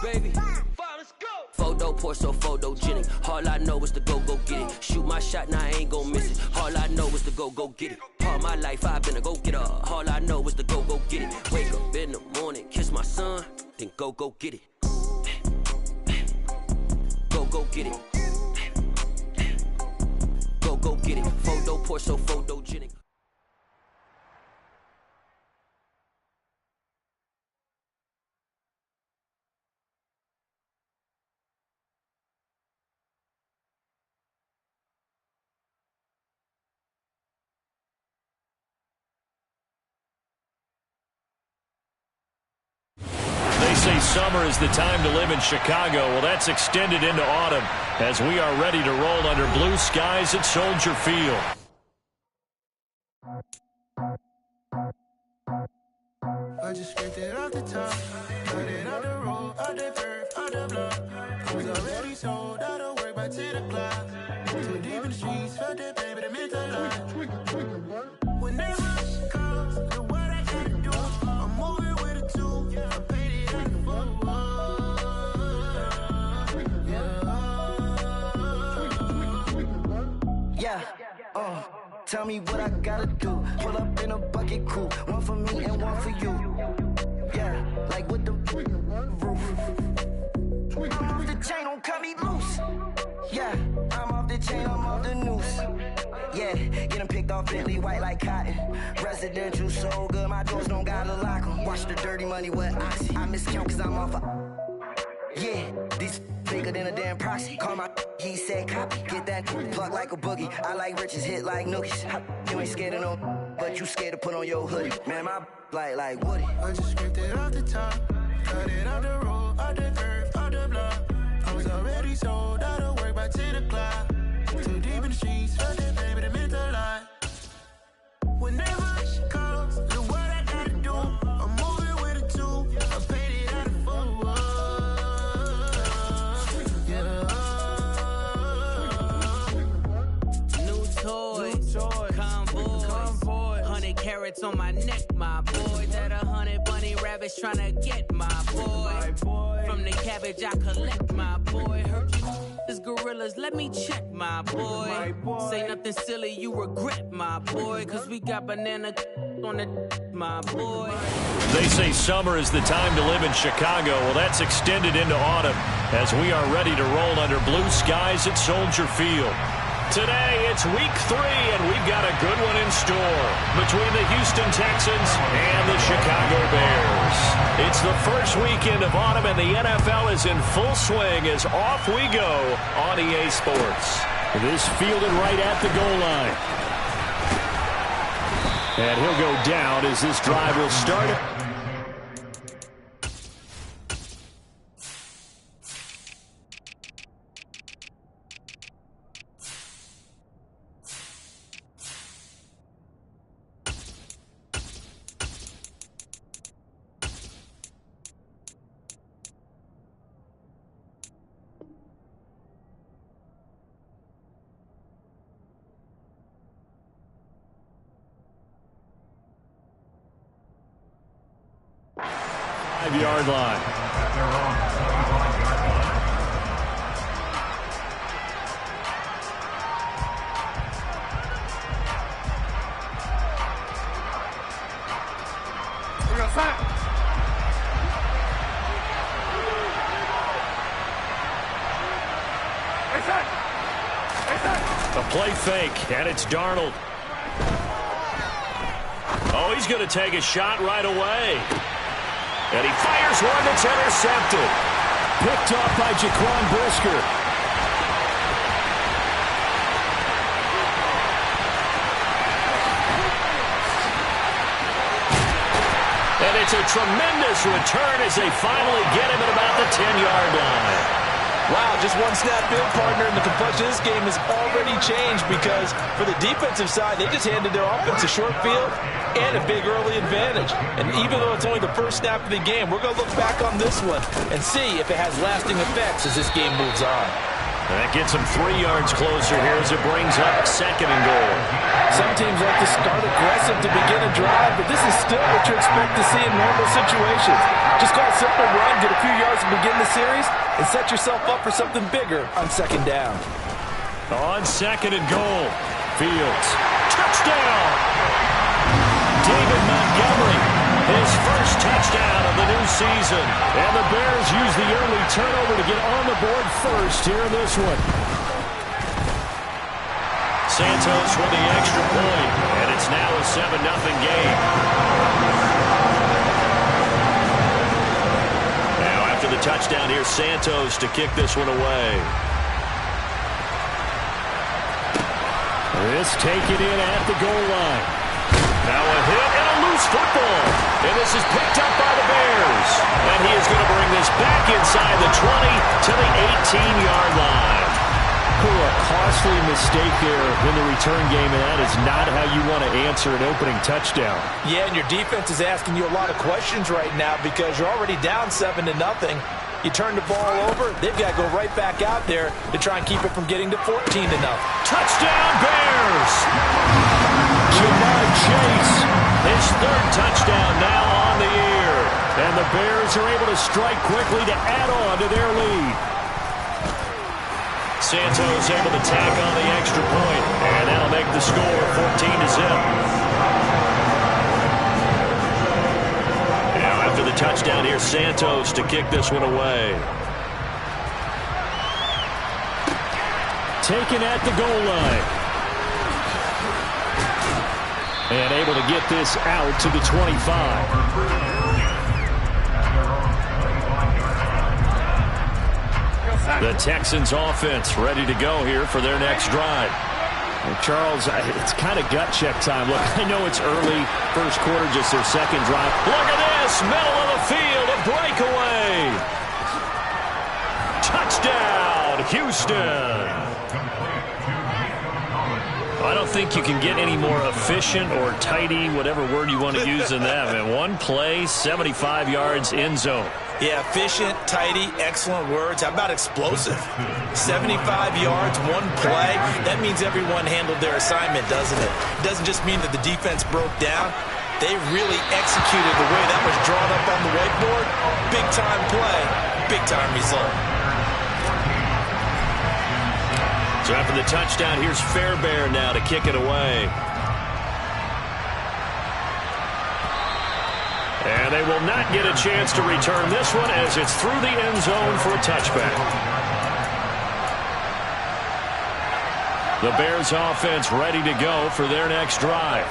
baby. Photo poor, so photogenic. All I know is to go get it. Shoot my shot, now I ain't gon' miss it. All I know is to go get it. All my life I've been a go-getter. All I know is to go get it. Wake up in the morning, kiss my son, then go get it. Go get it. Go get it. Photo poor, so photogenic. They say summer is the time to live in Chicago. Well, that's extended into autumn as we are ready to roll under blue skies at Soldier Field. I just scraped it off the top, cut it on the road, on the curve, on the block. I was already sold, I don't work by 10 o'clock. Too deep in the streets, felt that baby, the mental lie. Whenever she calls, the what I gotta do, I'm moving with a two, I paid it at the tell me what I gotta do. Pull up in a bucket crew, one for me and one for you. Yeah, like with the roof. I'm off the chain, don't cut me loose. Yeah, I'm off the chain, I'm off the noose. Yeah, get them picked off Bentley, white like cotton. Residential so good, my doors don't gotta lock them. Watch the dirty money with oxy. I miscount cause I'm off a... Yeah, these bigger than a damn proxy. Call my he said copy. Get that plug like a boogie. I like riches, hit like nookies. You ain't scared of no, but you scared to put on your hoodie. Man, my like Woody. I just scraped it off the top, cut it on the road, on the curve, on the block. I was already sold, I don't work by 10 o'clock. Too deep in the streets, felt that baby, the mental lie. Whenever she calls, look what I gotta do. I'm moving with a two, I paid it out of four. Convoy, 100 carats on my neck, my boy. That 100 bunny rabbits tryna get my boy. From the cabbage I collect, my boy. Heard you is gorillas, let me check, my boy. Say nothing silly, you regret, my boy. Cause we got banana on the my boy. They say summer is the time to live in Chicago. Well, that's extended into autumn as we are ready to roll under blue skies at Soldier Field. Today, it's week 3, and we've got a good one in store between the Houston Texans and the Chicago Bears. It's the first weekend of autumn, and the NFL is in full swing as off we go on EA Sports. This fielded right at the goal line. And he'll go down as this drive will start. 5-yard line. We're gonna sign. A play fake, and it's Darnold. Oh, he's going to take a shot right away. And he fires one that's intercepted. Picked off by Jaquan Brisker. And it's a tremendous return as they finally get him at about the 10-yard line. Wow, just one snap field partner, and the complexion of this game has already changed because for the defensive side, they just handed their offense a short field and a big early advantage. And even though it's only the first snap of the game, we're going to look back on this one and see if it has lasting effects as this game moves on. And that gets him 3 yards closer here as it brings up 2nd and goal. Some teams like to start aggressive to begin a drive, but this is still what you expect to see in normal situations. Just call a simple run, get a few yards to begin the series, and set yourself up for something bigger on second down. On second and goal, Fields. Touchdown! David Montgomery, his first touchdown of the new season. And the Bears use the early turnover to get on the board first here in this one. Santos with the extra point, and it's now a 7-0 game. Now after the touchdown, here's Santos to kick this one away. This taken in at the goal line. Now a hit and a loose football. And this is picked up by the Bears. And he is going to bring this back inside the 20 to the 18-yard line. A costly mistake there in the return game, and that is not how you want to answer an opening touchdown. Yeah, and your defense is asking you a lot of questions right now because you're already down 7-0. You turn the ball over, they've got to go right back out there to try and keep it from getting to 14-0. Touchdown, Bears! Jamar Chase, his third touchdown now on the year. And the Bears are able to strike quickly to add on to their lead. Santos able to tack on the extra point, and that'll make the score 14-0. Now after the touchdown, here's Santos to kick this one away. Taken at the goal line. And able to get this out to the 25. The Texans offense ready to go here for their next drive. Well, Charles, it's kind of gut check time. Look, I know it's early, first quarter, just their second drive. Look at this, middle of the field, a breakaway. Touchdown, Houston. I don't think you can get any more efficient or tidy, whatever word you want to use in that. Man, one play, 75 yards, end zone. Yeah, efficient, tidy, excellent words. How about explosive? 75 yards, one play. That means everyone handled their assignment, doesn't it? It doesn't just mean that the defense broke down. They really executed the way that was drawn up on the whiteboard. Big-time play, big-time result. So after the touchdown, here's Fairbairn now to kick it away. And they will not get a chance to return this one as it's through the end zone for a touchback. The Bears offense ready to go for their next drive.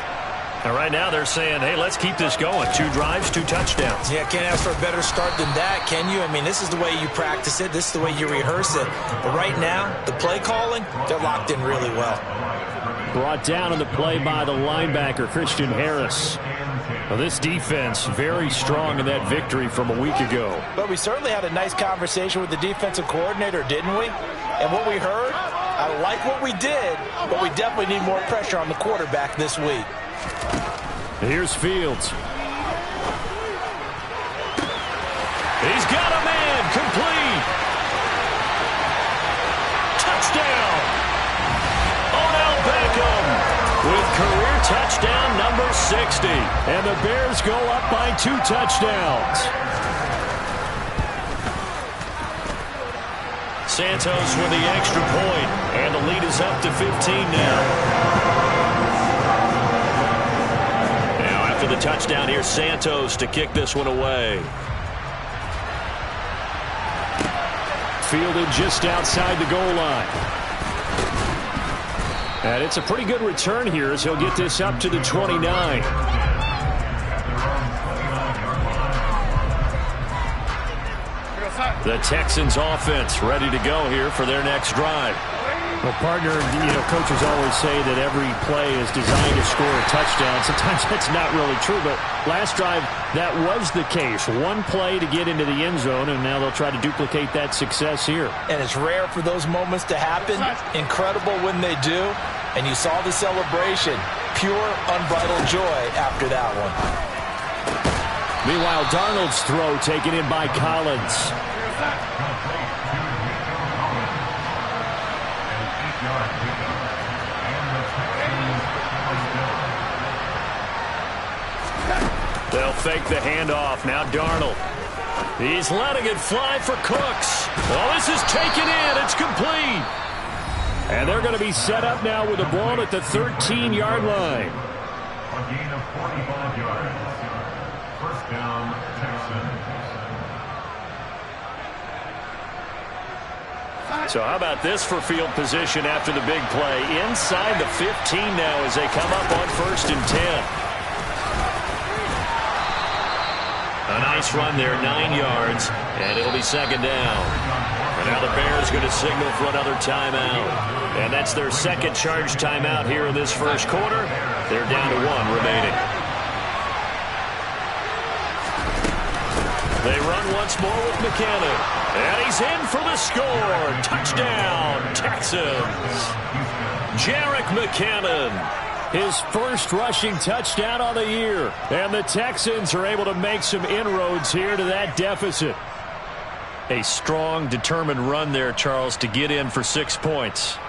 And right now they're saying, hey, let's keep this going. 2 drives, 2 touchdowns. Yeah, can't ask for a better start than that, can you? I mean, this is the way you practice it. This is the way you rehearse it. But right now, the play calling, they're locked in really well. Brought down on the play by the linebacker, Christian Harris. Well, this defense very strong in that victory from a week ago. But we certainly had a nice conversation with the defensive coordinator, didn't we? And what we heard, I like what we did, but we definitely need more pressure on the quarterback this week. Here's Fields. He's got a man, complete. Touchdown. Odell Beckham with career touchdown number 60. And the Bears go up by 2 touchdowns. Santos with the extra point, and the lead is up to 15 now. The touchdown here, Santos to kick this one away. Fielded just outside the goal line. And it's a pretty good return here as he'll get this up to the 29. The Texans offense ready to go here for their next drive. Well, partner, coaches always say that every play is designed to score a touchdown. Sometimes that's not really true, but last drive, that was the case. One play to get into the end zone, and now they'll try to duplicate that success here. And it's rare for those moments to happen. Incredible when they do. And you saw the celebration. Pure, unbridled joy after that one. Meanwhile, Darnold's throw taken in by Collins. They'll fake the handoff. Now Darnold. He's letting it fly for Cooks. Well, this is taken in. It's complete. And they're going to be set up now with the ball at the 13-yard line. A gain of 45 yards. First down, Texans. So how about this for field position after the big play? Inside the 15 now as they come up on 1st and 10. A nice run there, 9 yards, and it'll be 2nd down. And now the Bears going to signal for another timeout. And that's their 2nd charge timeout here in this 1st quarter. They're down to 1 remaining. They run once more with McKinnon. And he's in for the score. Touchdown, Texans. Jerick McKinnon. His first rushing touchdown on the year. And the Texans are able to make some inroads here to that deficit. A strong, determined run there, Charles, to get in for 6 points.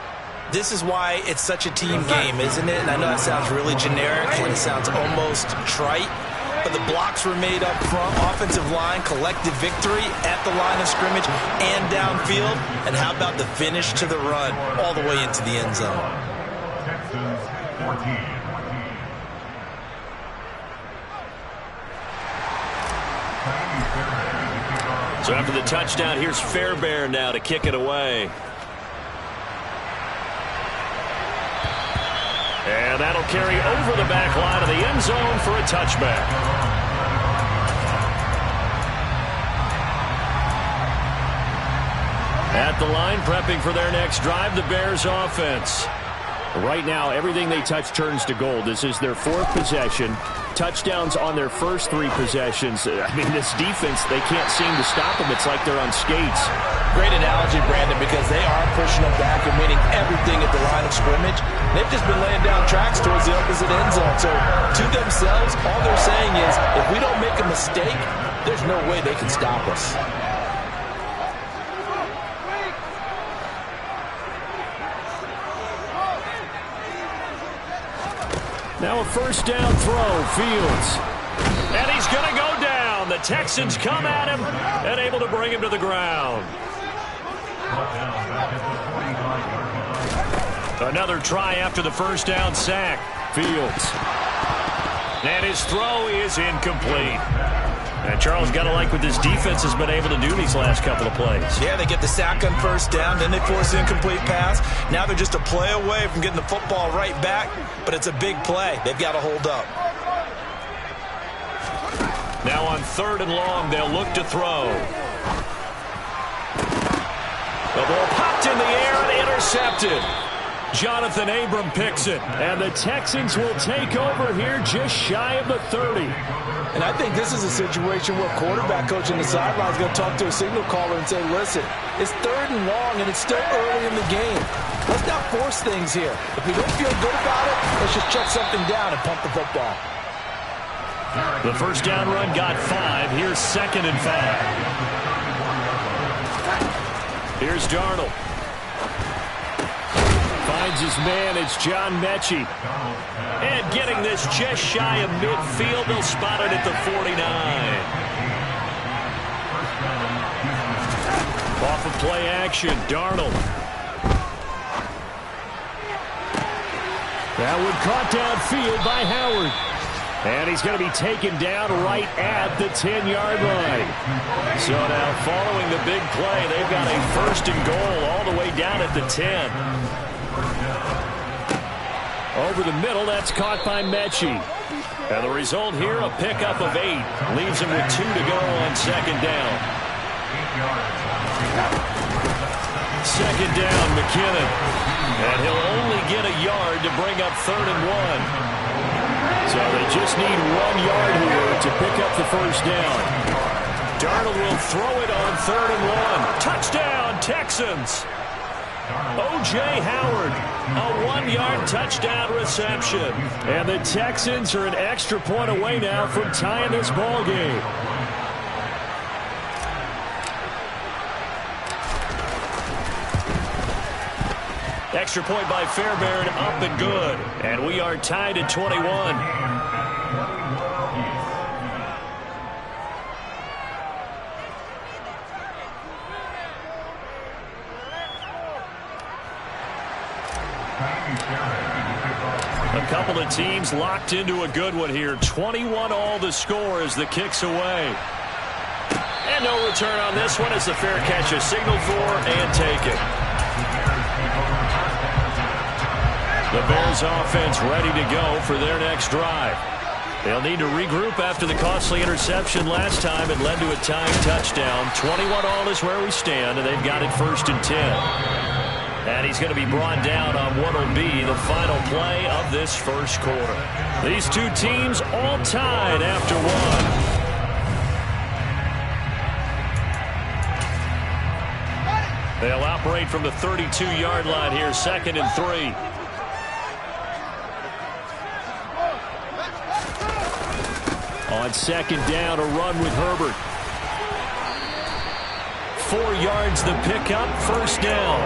This is why it's such a team game, isn't it? And I know that sounds really generic and it sounds almost trite. But the blocks were made up front, offensive line, collective victory at the line of scrimmage and downfield. And how about the finish to the run all the way into the end zone? Texans 14. So after the touchdown, here's Fairbairn now to kick it away. And that'll carry over the back line of the end zone for a touchback. At the line, prepping for their next drive, the Bears offense. Right now, everything they touch turns to gold. This is their 4th possession. Touchdowns on their first 3 possessions. I mean, this defense, they can't seem to stop them. It's like they're on skates. Great analogy, Brandon, because they are pushing them back and winning everything at the line of scrimmage. They've just been laying down tracks towards the opposite end zone. So to themselves, all they're saying is, if we don't make a mistake, there's no way they can stop us. Now a first down throw, Fields. And he's going to go down. The Texans come at him and able to bring him to the ground. Another try after the first down sack. Fields. And his throw is incomplete. And Charles, got to like what this defense has been able to do these last couple of plays. Yeah, they get the sack on first down, then they force an incomplete pass. Now they're just a play away from getting the football right back, but it's a big play. They've got to hold up. Now on 3rd and long, they'll look to throw. The ball popped in the air and intercepted. Jonathan Abram picks it, and the Texans will take over here just shy of the 30. And I think this is a situation where quarterback coach on the sideline is going to talk to a signal caller and say, listen, it's 3rd and long, and it's still early in the game. Let's not force things here. If we don't feel good about it, let's just check something down and pump the football. The first down run got 5. Here's 2nd and 5. Here's Darnold. Finds his man. It's John Mechie. And getting this just shy of midfield. They'll spot it at the 49. Off of play action, Darnold. That one caught downfield by Howard. And he's going to be taken down right at the 10-yard line. So now following the big play, they've got a 1st and goal all the way down at the 10. Over the middle, that's caught by Mechie. And the result here, a pickup of 8. Leaves him with 2 to go on 2nd down. 2nd down, McKinnon. And he'll only get a yard to bring up 3rd and 1. So they just need 1 yard here to pick up the first down. Darnold will throw it on 3rd and 1. Touchdown, Texans. O.J. Howard, a 1-yard touchdown reception. And the Texans are an extra point away now from tying this ball game. Extra point by Fairbairn, up and good. And we are tied at 21. A couple of teams locked into a good one here. 21 all the score as the kick's away. And no return on this one as the fair catch is signaled for and taken. The Bears offense ready to go for their next drive. They'll need to regroup after the costly interception last time. It led to a tying touchdown. 21 all is where we stand, and they've got it 1st and 10. And he's going to be brought down on what will be the final play of this first quarter. These two teams all tied after one. They'll operate from the 32-yard line here, 2nd and 3. On 2nd down, a run with Herbert. 4 yards the pickup, 1st down.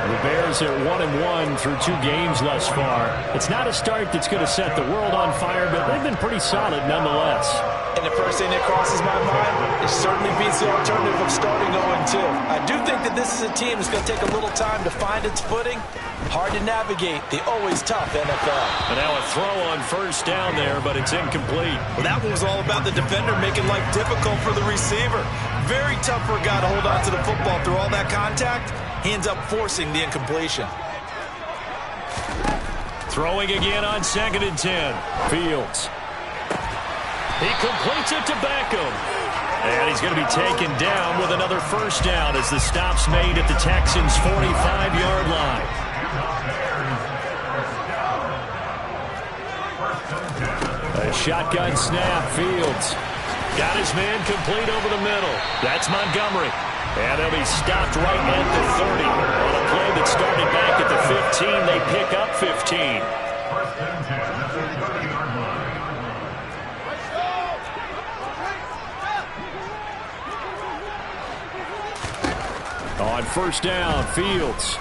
The Bears are 1-1 through 2 games thus far. It's not a start that's going to set the world on fire, but they've been pretty solid nonetheless. And the first thing that crosses my mind, it certainly beats the alternative of starting 0-2. I do think that this is a team that's going to take a little time to find its footing. Hard to navigate the always tough NFL. And now a throw on 1st down there, but it's incomplete. Well, that one was all about the defender making life difficult for the receiver. Very tough for a guy to hold on to the football through all that contact. He ends up forcing the incompletion. Throwing again on 2nd and 10. Fields. He completes it to Beckham. And he's going to be taken down with another 1st down as the stop's made at the Texans' 45-yard line. A shotgun snap. Fields got his man complete over the middle. That's Montgomery. And they'll be stopped right at the 30. On a play that started back at the 15, they pick up 15. 1st and 10 at the 30-yard line. On 1st down, Fields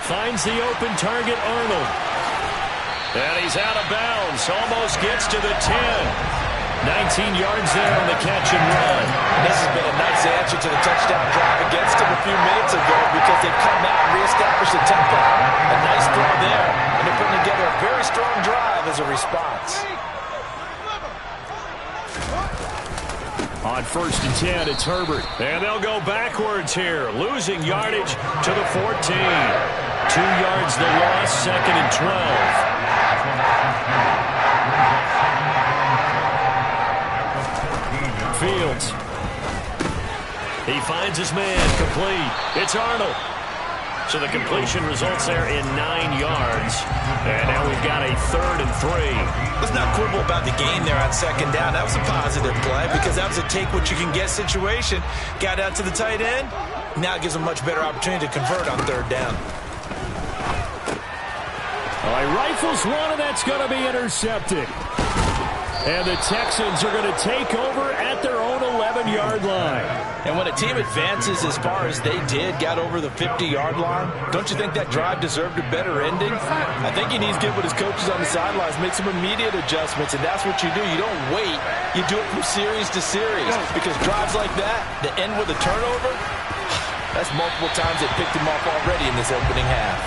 finds the open target, Arnold. And he's out of bounds. Almost gets to the 10. 19 yards there on the catch and run. And this has been a nice answer to the touchdown drive against them a few minutes ago because they've come out and reestablished the tempo. A nice throw there, and they're putting together a very strong drive as a response. On 1st and 10, it's Herbert. And they'll go backwards here, losing yardage to the 14. 2 yards the loss, 2nd and 12. Fields. He finds his man, complete. It's Arnold. So the completion results there in 9 yards. And now we've got a 3rd and 3. Let's not quibble about the gain there on 2nd down. That was a positive play because that was a take-what-you-can-get situation. Got out to the tight end. Now it gives them a much better opportunity to convert on 3rd down. All right, rifles one, and that's going to be intercepted. And the Texans are going to take over at their own 11-yard line. And when a team advances as far as they did, got over the 50-yard line, don't you think that drive deserved a better ending? I think he needs to get with his coaches on the sidelines, make some immediate adjustments, and that's what you do. You don't wait. You do it from series to series because drives like that end with a turnover, that's multiple times they picked him off already in this opening half.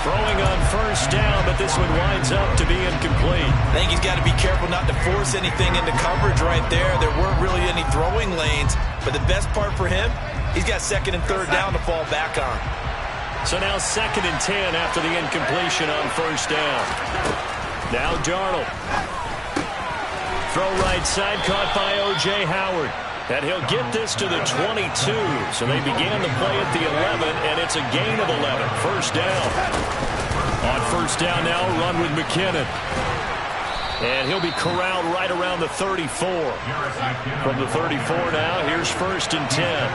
Throwing on 1st down, but this one winds up to be incomplete. I think he's got to be careful not to force anything into coverage right there. There weren't really any throwing lanes, but the best part for him, he's got 2nd and 3rd down to fall back on. So now 2nd and 10 after the incompletion on 1st down. Now Darnold. Throw right side, caught by O.J. Howard. And he'll get this to the 22. So they began the play at the 11, and it's a gain of 11. 1st down. On 1st down now, run with McKinnon. And he'll be corralled right around the 34. From the 34 now, here's 1st and 10.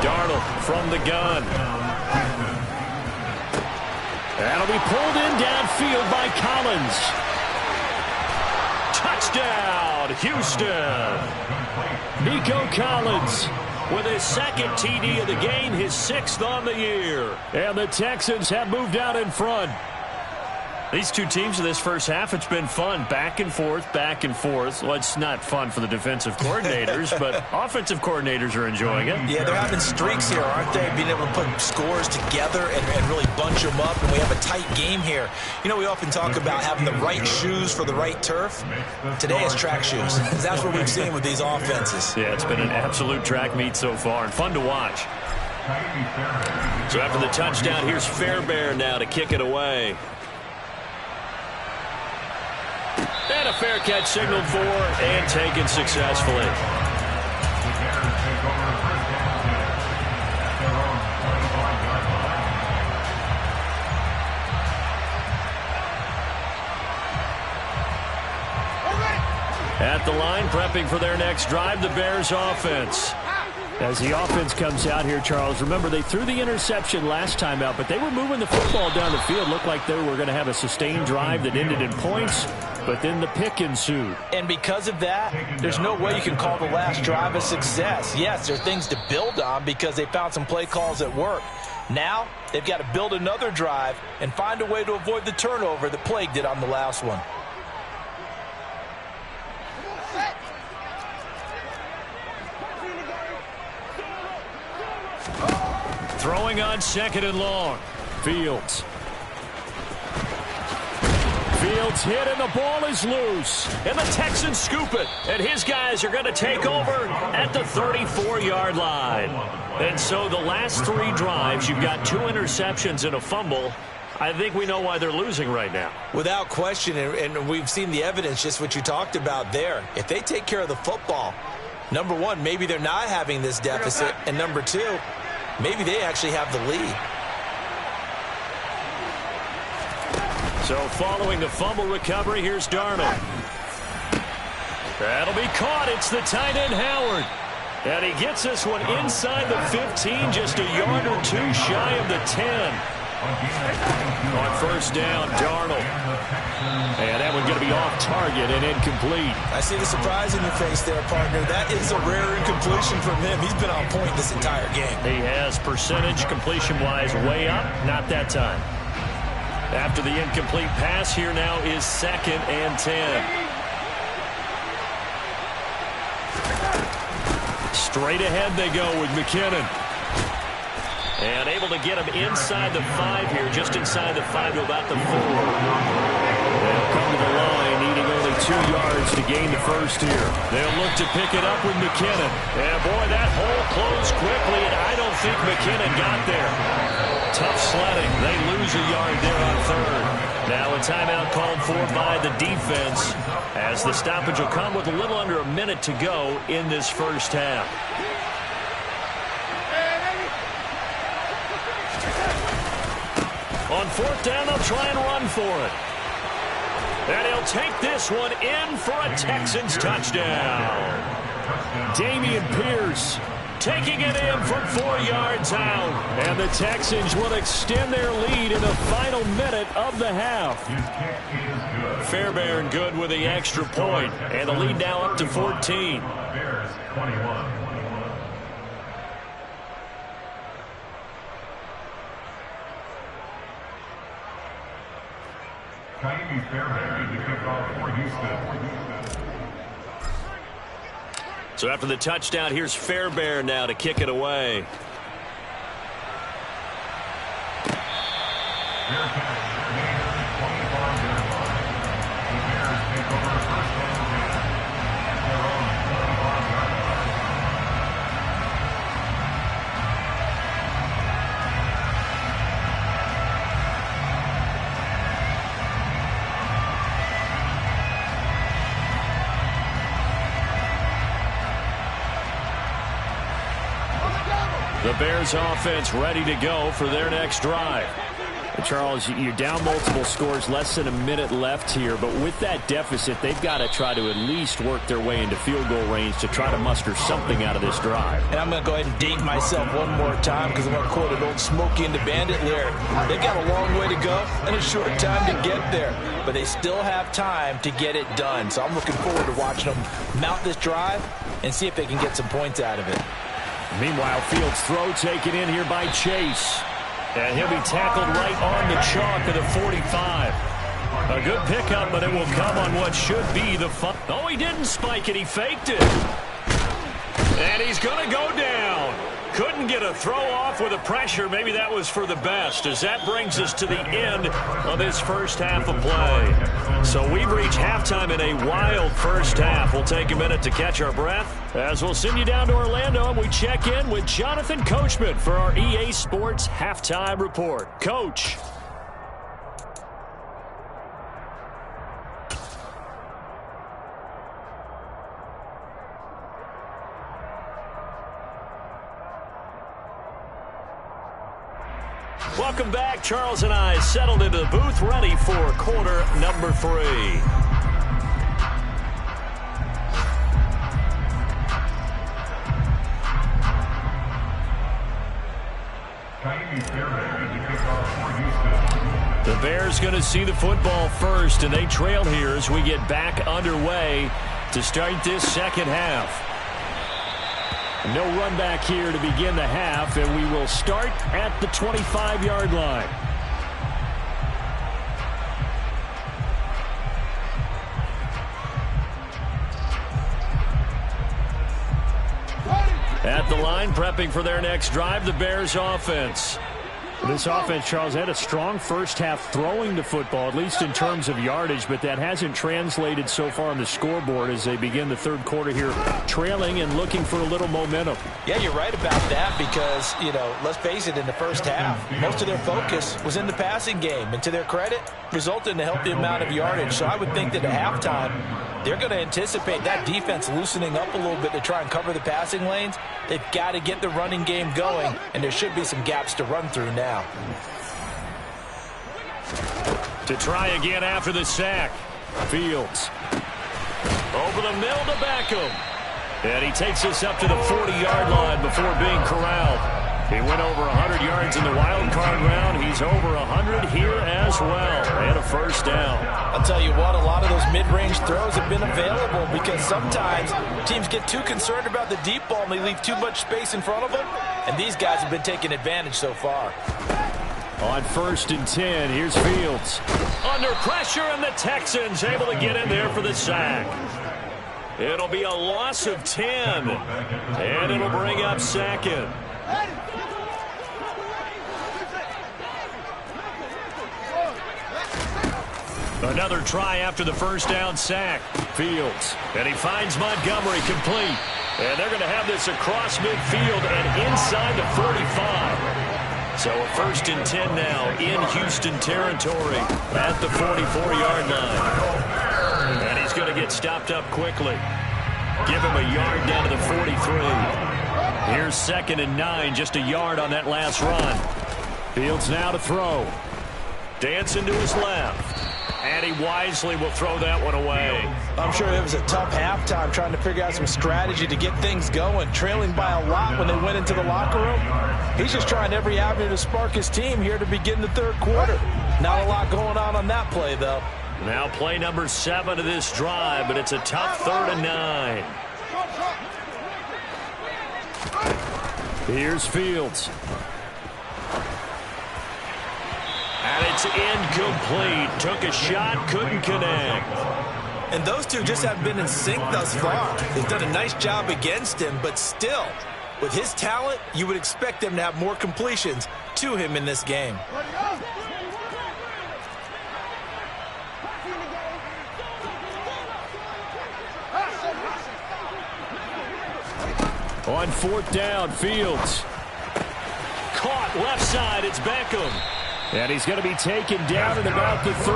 Darnold from the gun. That'll be pulled in downfield by Collins. Touchdown, Houston. Nico Collins with his 2nd TD of the game, his 6th on the year. And the Texans have moved out in front. These two teams in this first half, it's been fun. Back and forth, back and forth. Well, it's not fun for the defensive coordinators, but offensive coordinators are enjoying it. Yeah, they're having streaks here, aren't they? Being able to put scores together and really bunch them up, and we have a tight game here. You know, we often talk about having the right shoes for the right turf. Today is track shoes. That's what we've seen with these offenses. Yeah, it's been an absolute track meet so far, and fun to watch. So after the touchdown, here's Fairbairn now to kick it away. And a fair catch signaled for and taken successfully. At the line, prepping for their next drive, the Bears offense. As the offense comes out here, Charles, remember they threw the interception last time out, but they were moving the football down the field. Looked like they were going to have a sustained drive that ended in points, but then the pick ensued. And because of that, there's no way you can call the last drive a success. Yes, there are things to build on because they found some play calls that work. Now, they've got to build another drive and find a way to avoid the turnover that plagued it on the last one. Throwing on 2nd and long. Fields hit and the ball is loose. And the Texans scoop it. And his guys are going to take over at the 34-yard line. And so the last 3 drives, you've got 2 interceptions and a fumble. I think we know why they're losing right now. Without question, and we've seen the evidence, just what you talked about there. If they take care of the football, number one, maybe they're not having this deficit. And number two, maybe they actually have the lead. So following the fumble recovery, here's Darnold. That'll be caught. It's the tight end, Howard. And he gets this one inside the 15, just a yard or 2 shy of the 10. On first down, Darnold. And that one going to be off target and incomplete. I see the surprise in your face there, partner. That is a rare incompletion from him. He's been on point this entire game. He has percentage completion-wise way up. Not that time. After the incomplete pass, here now is 2nd and 10. Straight ahead they go with McKinnon. And able to get him inside the 5 here, just inside the 5 to about the 4. They'll come to the line, needing only 2 yards to gain the first here. They'll look to pick it up with McKinnon. And boy, that hole closed quickly, and I don't think McKinnon got there. Tough sledding. They lose a yard there on 3rd. Now a timeout called for by the defense, as the stoppage will come with a little under a minute to go in this first half. On 4th down, they'll try and run for it. And he'll take this one in for a Texans touchdown. Dameon Pierce taking it in from 4 yards out. And the Texans will extend their lead in the final minute of the half. Fairbairn good with the extra point. And the lead now up to 14. Bears 21. Fairbairn to kick off for Houston. So after the touchdown, here's Fairbairn now to kick it away. The Bears offense ready to go for their next drive. And Charles, you're down multiple scores, less than a minute left here, but with that deficit, they've got to try to at least work their way into field goal range to try to muster something out of this drive. And I'm going to go ahead and date myself one more time because I'm going to quote an old Smokey and the Bandit lyric. They've got a long way to go and a short time to get there, but they still have time to get it done. So I'm looking forward to watching them mount this drive and see if they can get some points out of it. Meanwhile, Fields' throw taken in here by Chase. And he'll be tackled right on the chalk of the 45. A good pickup, but it will come on what should be the fun. Oh, he didn't spike it. He faked it. And he's going to go down. Couldn't get a throw off with the pressure. Maybe that was for the best, as that brings us to the end of this first half of play. So we've reached halftime in a wild first half. We'll take a minute to catch our breath as we'll send you down to Orlando, and we check in with Jonathan Coachman for our EA Sports Halftime Report. Coach. Welcome back. Charles and I settled into the booth, ready for quarter number 3. The Bears going to see the football first, and they trail here as we get back underway to start this second half. No run back here to begin the half, and we will start at the 25-yard line. At the line, prepping for their next drive, the Bears offense. This offense, Charles, had a strong first half throwing the football, at least in terms of yardage, but that hasn't translated so far on the scoreboard as they begin the third quarter here, trailing and looking for a little momentum. Yeah, you're right about that because, let's face it, in the first half, most of their focus was in the passing game, and to their credit, resulted in a healthy amount of yardage. So I would think that at halftime, they're going to anticipate that defense loosening up a little bit to try and cover the passing lanes. They've got to get the running game going, and there should be some gaps to run through now. To try again after the sack. Fields. Over the middle to Beckham. And he takes us up to the 40-yard line before being corralled. He went over 100 yards in the wild card round. He's over 100 here as well. And a first down. I'll tell you what, a lot of those mid-range throws have been available because sometimes teams get too concerned about the deep ball and they leave too much space in front of them. And these guys have been taking advantage so far. On 1st and 10, here's Fields. Under pressure, and the Texans able to get in there for the sack. It'll be a loss of 10. And it'll bring up 2nd. Another try after the first down sack. Fields. And he finds Montgomery complete. And they're going to have this across midfield and inside the 45. So a 1st and 10 now in Houston territory at the 44-yard line. And he's going to get stopped up quickly. Give him a yard down to the 43. Here's 2nd and 9, just a yard on that last run. Fields now to throw. Dancing to his left. And he wisely will throw that one away. I'm sure it was a tough halftime trying to figure out some strategy to get things going. Trailing by a lot when they went into the locker room. He's just trying every avenue to spark his team here to begin the third quarter. Not a lot going on that play, though. Now play number 7 of this drive, but it's a tough 3rd and 9. Here's Fields. And it's incomplete. Took a shot, couldn't connect. And those two just haven't been in sync thus far. They've done a nice job against him, but still, with his talent, you would expect them to have more completions to him in this game. On 4th down, Fields. Caught left side, it's Beckham. And he's going to be taken down at about the 33.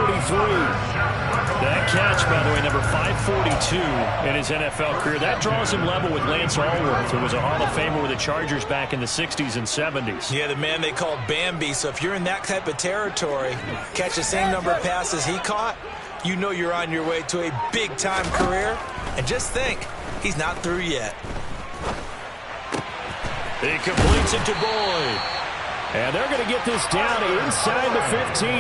That catch, by the way, number 542 in his NFL career. That draws him level with Lance Allworth, who was a Hall of Famer with the Chargers back in the 60s and 70s. Yeah, the man they called Bambi. So if you're in that type of territory, catch the same number of passes he caught, you know you're on your way to a big-time career. And just think, he's not through yet. He completes it to Boyd. And they're going to get this down inside the 15.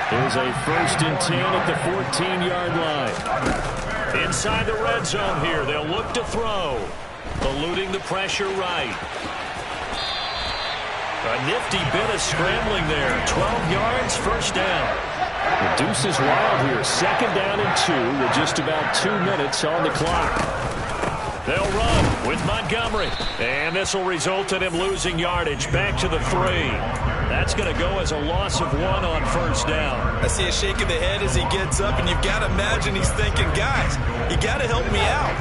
Here's a 1st and 10 at the 14-yard line. Inside the red zone here. They'll look to throw. Eluding the pressure right. A nifty bit of scrambling there. 12 yards, first down. The deuce is wild here. 2nd down and 2 with just about 2 minutes on the clock. They'll run with Montgomery. And this will result in him losing yardage. Back to the 3. That's going to go as a loss of 1 on 1st down. I see a shake of the head as he gets up, and you've got to imagine he's thinking, guys, you got to help me out.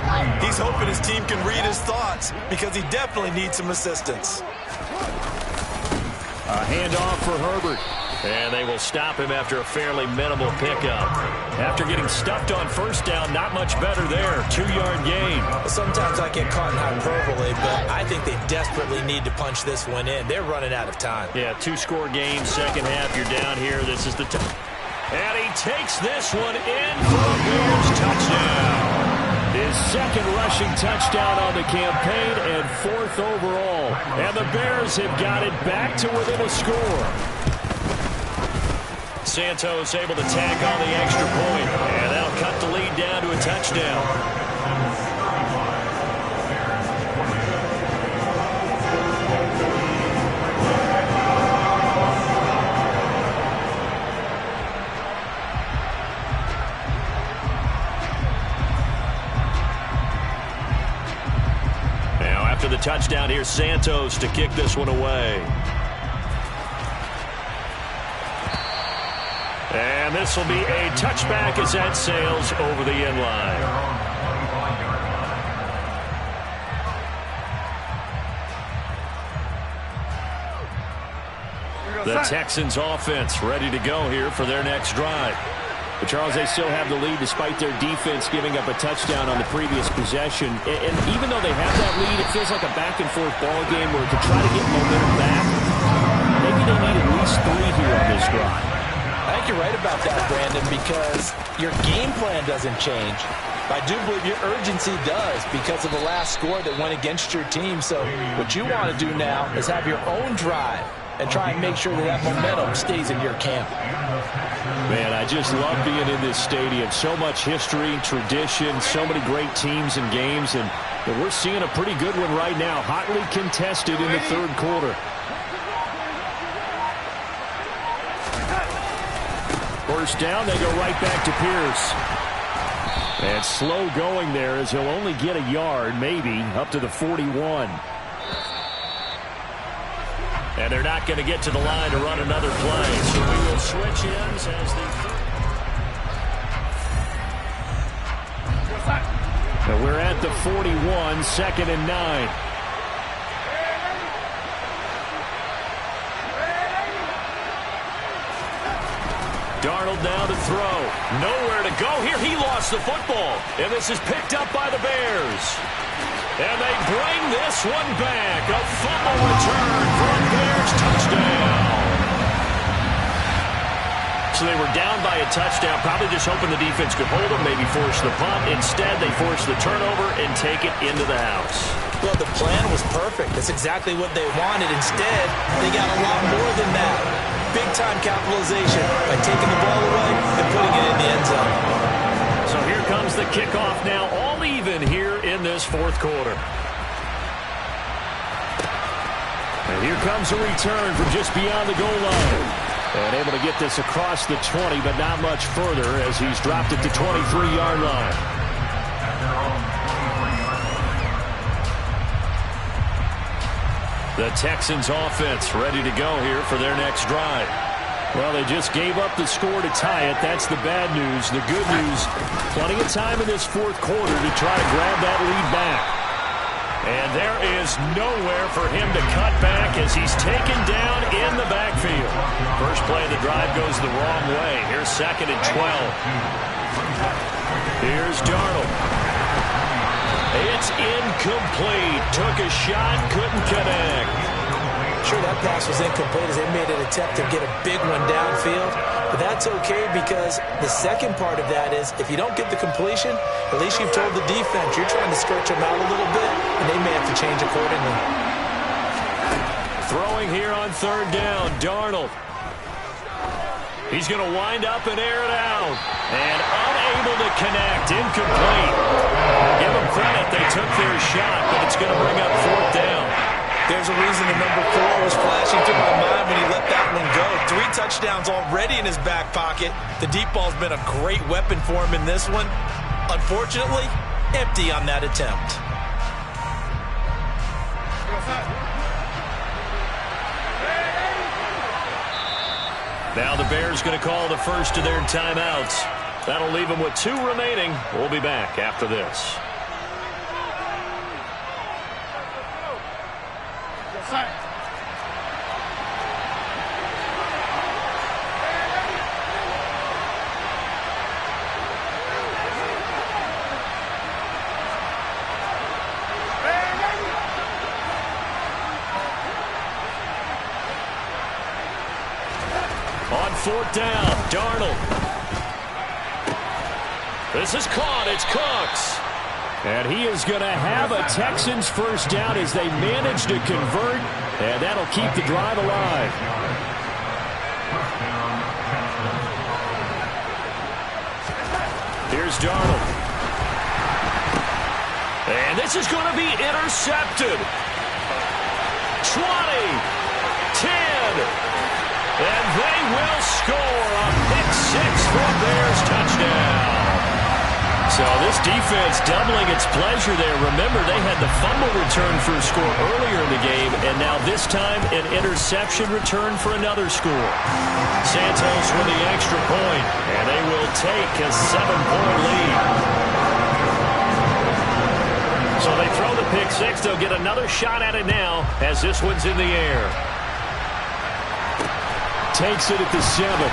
He's hoping his team can read his thoughts because he definitely needs some assistance. A handoff for Herbert. And they will stop him after a fairly minimal pickup. After getting stuffed on 1st down, not much better there. 2-yard gain. Sometimes I get caught in hyperbole, but I think they desperately need to punch this one in. They're running out of time. Yeah, 2-score game, 2nd half. You're down here. This is the time. And he takes this one in for a Bears touchdown. His 2nd rushing touchdown on the campaign and 4th overall. And the Bears have got it back to within a score. Santos able to tack on the extra point, and that'll cut the lead down to a touchdown. Now after the touchdown, here's Santos to kick this one away. And this will be a touchback as that sails over the end line. The Texans offense ready to go here for their next drive. But Charles, they still have the lead despite their defense giving up a touchdown on the previous possession. And even though they have that lead, it feels like a back-and-forth ball game where to try to get momentum back, maybe they need at least 3 here on this drive. I think you're right about that, Brandon, because your game plan doesn't change. I do believe your urgency does because of the last score that went against your team. So what you want to do now is have your own drive and try and make sure that that momentum stays in your camp. Man, I just love being in this stadium. So much history, tradition, so many great teams and games, and we're seeing a pretty good one right now, hotly contested in the 3rd quarter. First down, they go right back to Pierce. And slow going there as he'll only get a yard, maybe, up to the 41. And they're not going to get to the line to run another play. So we will switch ends as and we're at the 41, 2nd and 9. Darnold now to throw. Nowhere to go here. He lost the football. And this is picked up by the Bears. And they bring this one back. A fumble return for a Bears touchdown. So they were down by a touchdown, probably just hoping the defense could hold them, maybe force the punt. Instead, they force the turnover and take it into the house. Well, the plan was perfect. That's exactly what they wanted. Instead, they got a lot more than that. Big-time capitalization by taking the ball away and putting it in the end zone. So here comes the kickoff now, all even here in this 4th quarter. And here comes a return from just beyond the goal line. And able to get this across the 20, but not much further as he's dropped it to 23-yard line. The Texans offense ready to go here for their next drive. Well, they just gave up the score to tie it. That's the bad news. The good news, plenty of time in this 4th quarter to try to grab that lead back. And there is nowhere for him to cut back as he's taken down in the backfield. First play of the drive goes the wrong way. Here's 2nd and 12. Here's Darnold. It's incomplete. Took a shot, couldn't connect. Sure, that pass was incomplete as they made an attempt to get a big one downfield. But that's okay because the second part of that is if you don't get the completion, at least you've told the defense you're trying to stretch them out a little bit, and they may have to change accordingly. Throwing here on 3rd down, Darnold. He's going to wind up and air it out. And unable to connect, incomplete. Give them credit, they took their shot, but it's going to bring up 4th down. The There's a reason the number 4 was flashing through my mind when he let that one go. 3 touchdowns already in his back pocket. The deep ball's been a great weapon for him in this one. Unfortunately, empty on that attempt. Now the Bears going to call the first of their timeouts. That'll leave them with 2 remaining. We'll be back after this. On 4th down, Darnold. This is caught. It's Cooks. And he is going to have a Texans first down as they manage to convert. And that'll keep the drive alive. Here's Darnold. And this is going to be intercepted. 20, 10. And they will score a pick 6 for a Bears touchdown. So this defense doubling its pleasure there. Remember, they had the fumble return for a score earlier in the game, and now this time an interception return for another score. Santos with the extra point, and they will take a 7-point lead. So they throw the pick 6. They'll get another shot at it now as this one's in the air. Takes it at the 7.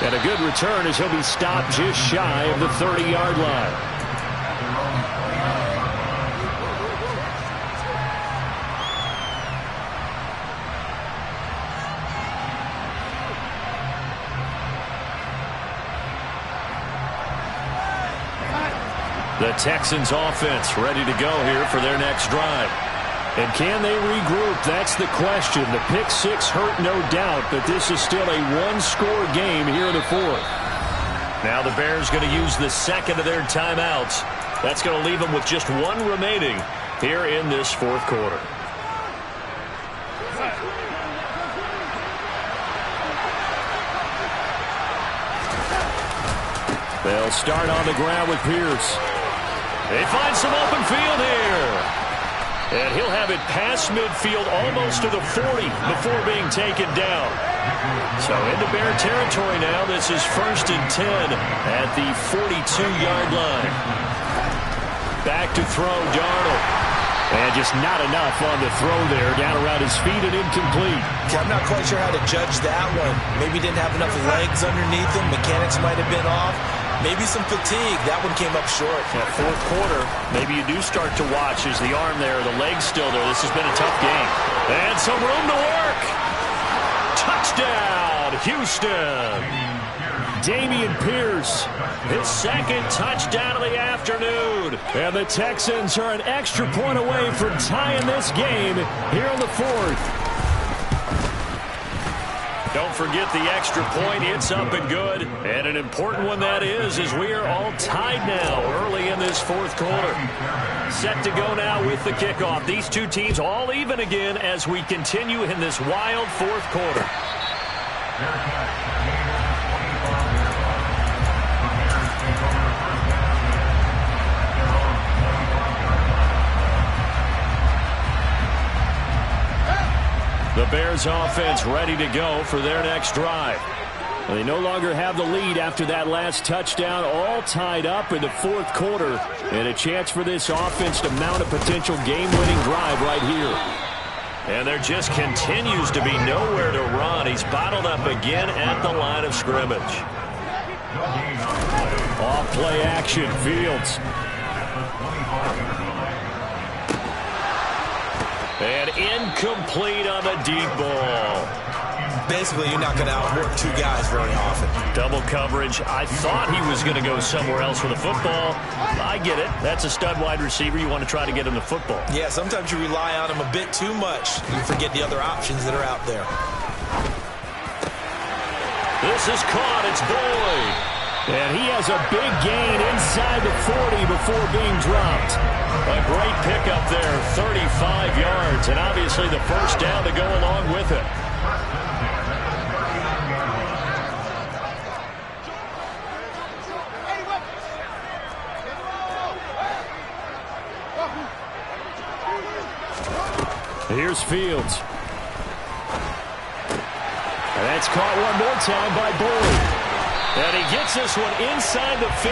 And a good return as he'll be stopped just shy of the 30-yard line. The Texans offense ready to go here for their next drive. And can they regroup? That's the question. The pick 6 hurt, no doubt, but this is still a one-score game here in the 4th. Now the Bears going to use the second of their timeouts. That's going to leave them with just 1 remaining here in this 4th quarter. They'll start on the ground with Pierce. They find some open field here. And he'll have it past midfield almost to the 40 before being taken down. So into Bear territory now. This is 1st and 10 at the 42-yard line. Back to throw, Darnold. And just not enough on the throw there. Down around his feet and incomplete. I'm not quite sure how to judge that one. Maybe didn't have enough legs underneath him. Mechanics might have been off. Maybe some fatigue. That one came up short. That 4th quarter, maybe you do start to watch as the arm there, the leg's still there. This has been a tough game. And some room to work. Touchdown, Houston. Dameon Pierce, his 2nd touchdown of the afternoon. And the Texans are an extra point away from tying this game here in the 4th. Don't forget the extra point. It's up and good. And an important one that is, as we are all tied now early in this 4th quarter. Set to go now with the kickoff. These two teams all even again as we continue in this wild 4th quarter. The Bears offense ready to go for their next drive. They no longer have the lead after that last touchdown, all tied up in the 4th quarter. And a chance for this offense to mount a potential game-winning drive right here. And there just continues to be nowhere to run. He's bottled up again at the line of scrimmage. Off play action, Fields. And incomplete on the deep ball. Basically, you're not going to outwork 2 guys very often. Double coverage. I thought he was going to go somewhere else with a football. I get it. That's a stud wide receiver. You want to try to get him the football. Yeah, sometimes you rely on him a bit too much. You forget the other options that are out there. This is caught. It's Boyd. And he has a big gain inside the 40 before being dropped. A great pickup there, 35 yards, and obviously the first down to go along with it. Here's Fields. And that's caught one more time by Boyd. And he gets this one inside the 15,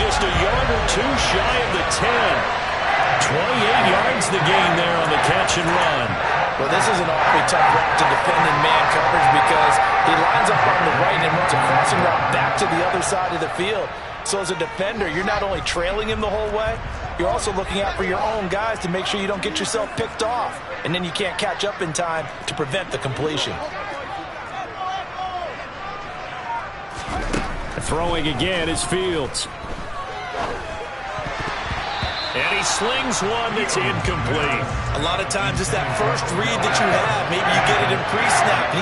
just a yard or two shy of the 10. 28 yards the gain there on the catch and run. Well, this is an awfully tough route to defend in man coverage because he lines up on the right and runs a crossing route back to the other side of the field. So as a defender, you're not only trailing him the whole way, you're also looking out for your own guys to make sure you don't get yourself picked off. And then you can't catch up in time to prevent the completion. Throwing again is Fields. And he slings one that's incomplete. A lot of times it's that first read that you have. Maybe you get it in pre-snap.